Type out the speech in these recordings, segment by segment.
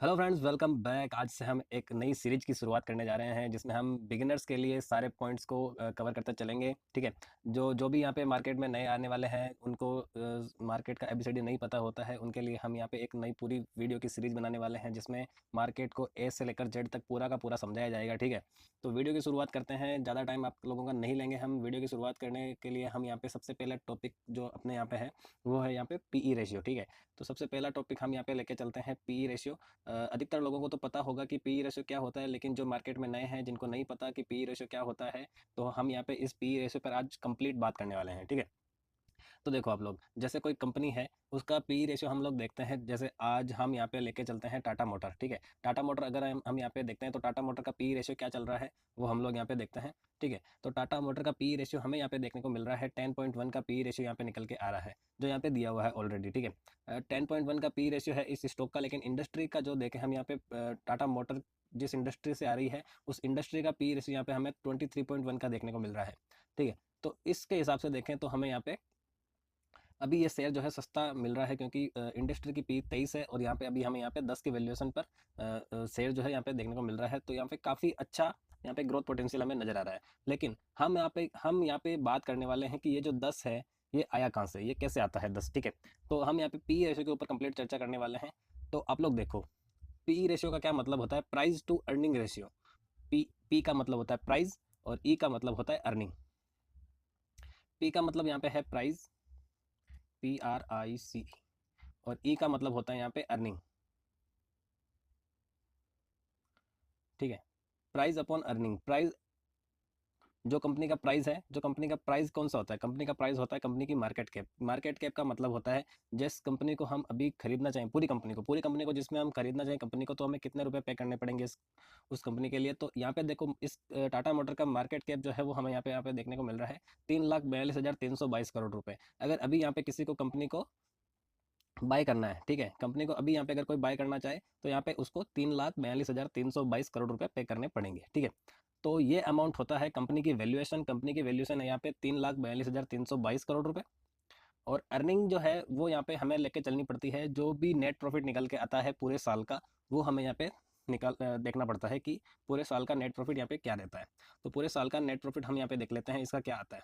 Hello friends, welcome back. आज से हम एक नई सीरीज की शुरुआत करने जा रहे हैं जिसमें हम बिगिनर्स के लिए सारे पॉइंट्स को कवर करते चलेंगे। ठीक है। जो जो भी यहाँ पे मार्केट में नए आने वाले हैं, उनको मार्केट का एबीसीडी नहीं पता होता है, उनके लिए हम यहाँ पे एक नई पूरी वीडियो की सीरीज बनाने वाले हैं जिसमें मार्केट को ए से लेकर जेड तक पूरा का पूरा समझाया जाएगा। ठीक है। तो वीडियो की शुरुआत करते हैं। ज़्यादा टाइम आप लोगों का नहीं लेंगे। हम वीडियो की शुरुआत करने के लिए हम यहाँ पे सबसे पहला टॉपिक जो अपने यहाँ पे है वो है यहाँ पे पीई रेशियो। ठीक है। तो सबसे पहला टॉपिक हम यहाँ पे लेके चलते हैं पीई रेशियो। अधिकतर लोगों को तो पता होगा कि पी रेशियो क्या होता है, लेकिन जो मार्केट में नए हैं जिनको नहीं पता कि पी रेशियो क्या होता है, तो हम यहाँ पे इस पी रेशियो पर आज कंप्लीट बात करने वाले हैं। ठीक है। तो देखो आप लोग, जैसे कोई कंपनी है उसका पी रेशियो हम लोग देखते हैं। जैसे आज हम यहाँ पे लेके चलते हैं टाटा मोटर। ठीक है। टाटा मोटर अगर हम यहाँ पे देखते हैं तो टाटा मोटर का पी रेशियो क्या चल रहा है वो हम लोग यहाँ पे देखते हैं। ठीक है। तो टाटा मोटर का पी रेशियो हमें यहाँ पे देखने को मिल रहा है 10.1 का पी रेशियो यहाँ पे निकल के आ रहा है, जो यहाँ पे दिया हुआ है ऑलरेडी। ठीक है। 10.1 का पी रेशियो है इस स्टॉक का, लेकिन इंडस्ट्री का जो देखें हम यहाँ पे टाटा मोटर जिस इंडस्ट्री से आ रही है उस इंडस्ट्री का पी रेशियो यहाँ पे हमें 23.1 का देखने को मिल रहा है। ठीक है। तो इसके हिसाब से देखें तो हमें यहाँ पे अभी ये शेयर जो है सस्ता मिल रहा है, क्योंकि इंडस्ट्री की पी 23 है और यहाँ पे अभी हमें यहाँ पे 10 की वैल्यूएशन पर शेयर जो है यहाँ पे देखने को मिल रहा है। तो यहाँ पे काफ़ी अच्छा यहाँ पे ग्रोथ पोटेंशियल हमें नजर आ रहा है। लेकिन हम यहाँ पे बात करने वाले हैं कि ये जो 10 है ये आया कहाँ से, ये कैसे आता है 10। ठीक है। तो हम यहाँ पे पी रेशियो के ऊपर कंप्लीट चर्चा करने वाले हैं। तो आप लोग देखो, पी रेशियो का क्या मतलब होता है, price to earning ratio. P का मतलब होता है प्राइस और ई का मतलब होता है अर्निंग। पी का मतलब यहाँ पे है प्राइस, PRIC, और ई का मतलब होता है यहाँ पे अर्निंग। ठीक है। Price upon earning. प्राइस जो कंपनी का प्राइस है, जो कंपनी का प्राइस कौन सा होता है, कंपनी का प्राइस होता है कंपनी की मार्केट कैप। मार्केट कैप का मतलब होता है जिस कंपनी को हम अभी खरीदना चाहें, पूरी कंपनी को जिसमें हम खरीदना चाहें कंपनी को, तो हमें कितने रुपए पे करने पड़ेंगे उस कंपनी के लिए। तो यहाँ पे देखो, इस टाटा मोटर का मार्केट कैप जो है वो हमें यहाँ पे देखने को मिल रहा है 3,42,322 करोड़ रुपए। अगर अभी यहाँ पे किसी को कंपनी को बाय करना है, ठीक है, कंपनी को अभी यहाँ पे अगर कोई बाय करना चाहे तो यहाँ पे उसको 3,42,322 करोड़ रुपए पे करने पड़ेंगे। ठीक है। तो ये अमाउंट होता है कंपनी की वैल्यूएशन। कंपनी की वैल्यूएशन है यहाँ पे 3,42,322 करोड़ रुपए। और अर्निंग जो है वो यहाँ पे हमें लेके चलनी पड़ती है। जो भी नेट प्रॉफिट निकल के आता है पूरे साल का, वो हमें यहाँ पे देखना पड़ता है कि पूरे साल का नेट प्रॉफिट यहाँ पे क्या रहता है। तो पूरे साल का नेट प्रॉफिट हम यहाँ पे देख लेते हैं, इसका क्या आता है।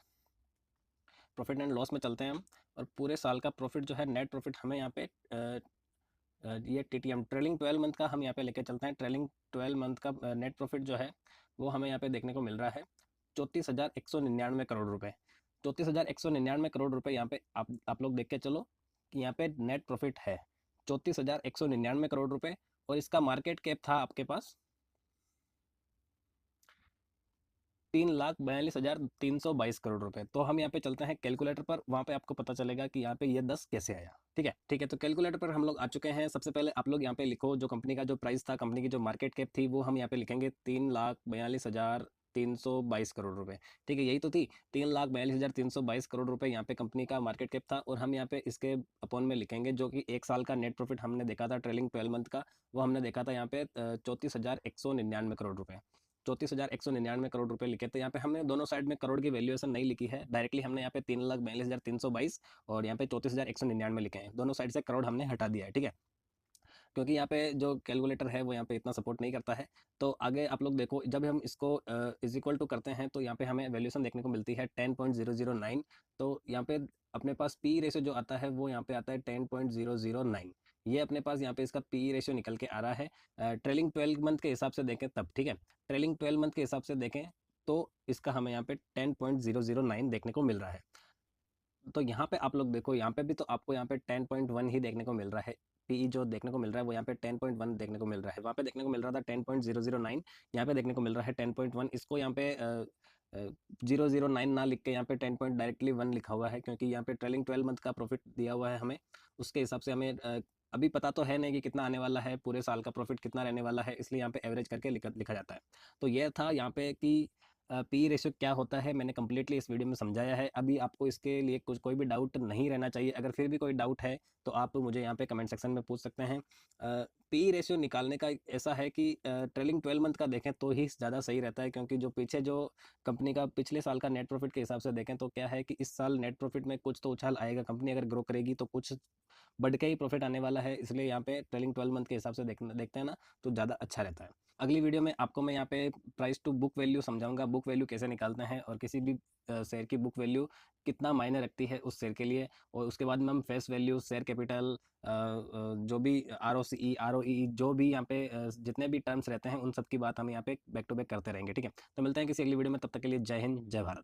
प्रॉफिट एंड लॉस में चलते हैं हम, और पूरे साल का प्रॉफिट जो है, नेट प्रॉफिट हमें यहाँ पे ये TTM ट्रेलिंग 12 मंथ का हम यहाँ पे लेके चलते हैं। ट्रेलिंग 12 मंथ का नेट प्रॉफिट जो है वो हमें यहाँ पे देखने को मिल रहा है 34,199 करोड़ रुपए। 34,199 करोड़ रुपए यहाँ पे आप लोग देख के चलो कि यहाँ पे नेट प्रॉफिट है 34,199 करोड़ रुपए। और इसका मार्केट कैप था आपके पास 3,42,322 करोड़ रुपए। तो हम यहाँ पे चलते हैं कैलकुलेटर पर, वहाँ पे आपको पता चलेगा कि यहाँ पे ये 10 कैसे आया। ठीक है। ठीक है। तो कैलकुलेटर पर हम लोग आ चुके हैं। सबसे पहले आप लोग यहाँ पे लिखो, जो कंपनी का जो प्राइस था, कंपनी की जो मार्केट कैप थी, वो हम यहाँ पे लिखेंगे 3,42,322 करोड़ रुपए। ठीक है, यही तो थी 3,42,322 करोड़ रुपए यहाँ पे कंपनी का मार्केट कैप था। और हम यहाँ पे इसके अपॉन में लिखेंगे जो कि एक साल का नेट प्रॉफिट हमने देखा था ट्रेलिंग 12 मंथ का, वो हमने देखा था यहाँ पे 34,199 करोड़ रुपए। 34,199 करोड़ रुपए लिखे। तो यहाँ पे हमने दोनों साइड में करोड़ की वैल्यूएशन नहीं लिखी है, डायरेक्टली हमने यहाँ पे 3,42,322 और यहाँ पे 34,199 लिखे हैं। दोनों साइड से करोड़ हमने हटा दिया है। ठीक है, क्योंकि यहाँ पे जो कैलकुलेटर है वो यहाँ पे इतना सपोर्ट नहीं करता है। तो आगे आप लोग देखो, जब हम इसको इज इक्वल टू करते हैं तो यहाँ पे हमें वैल्यूएशन देखने को मिलती है 10.009। तो यहाँ पे अपने पास पी रेशियो जो आता है वो यहाँ पे आता है 10.009। ये अपने पास यहाँ पे इसका पी रेशियो निकल के आ रहा है ट्रेलिंग 12 मंथ के हिसाब से देखें तब। ठीक है। ट्रेलिंग 12 मंथ के हिसाब से देखें तो इसका हमें यहाँ पे 10.009 देखने को मिल रहा है। तो यहाँ पे आप लोग देखो, यहाँ पे भी तो आपको यहाँ पे 10.1 ही देखने को मिल रहा है। पीई जो देखने को मिल रहा है वो यहाँ पे 10.1 देखने को मिल रहा है। वहाँ पे देखने को मिल रहा था 10.009, यहाँ पे देखने को मिल रहा है 10.1। इसको यहाँ पे 009 ना लिख के यहाँ पे 10 पॉइंट डायरेक्टली 1 लिखा हुआ है, क्योंकि यहाँ पे ट्रेलिंग 12 मंथ का प्रॉफिट दिया हुआ है हमें। उसके हिसाब से हमें अभी पता तो है नहीं कि कितना आने वाला है, पूरे साल का प्रॉफिट कितना रहने वाला है, इसलिए यहाँ पे एवरेज करके लिखा जाता है। तो ये था यहाँ पे कि पी रेशियो क्या होता है, मैंने कम्प्लीटली इस वीडियो में समझाया है। अभी आपको इसके लिए कोई भी डाउट नहीं रहना चाहिए। अगर फिर भी कोई डाउट है तो आप मुझे यहाँ पे कमेंट सेक्शन में पूछ सकते हैं। पी रेशियो निकालने का ऐसा है कि ट्रेलिंग 12 मंथ का देखें तो ही ज़्यादा सही रहता है, क्योंकि जो पीछे जो कंपनी का पिछले साल का नेट प्रॉफिट के हिसाब से देखें तो क्या है कि इस साल नेट प्रॉफिट में कुछ तो उछाल आएगा, कंपनी अगर ग्रो करेगी तो कुछ बढ़ के ही प्रॉफिट आने वाला है, इसलिए यहाँ पे ट्रेलिंग 12 मंथ के हिसाब से देखते हैं ना तो ज़्यादा अच्छा रहता है। अगली वीडियो में आपको मैं यहाँ पे प्राइस टू बुक वैल्यू समझाऊंगा, बुक वैल्यू कैसे निकालते हैं और किसी भी शेयर की बुक वैल्यू कितना मायने रखती है उस शेयर के लिए। और उसके बाद में हम फेस वैल्यू, शेयर कैपिटल, जो भी आर ओ सी ई, आर ओ ई, जो भी यहाँ पे जितने भी टर्म्स रहते हैं उन सब की बात हम यहाँ पे बैक टू बैक करते रहेंगे। ठीक है, तो मिलते हैं किसी अगली वीडियो में, तब तक के लिए जय हिंद, जय भारत।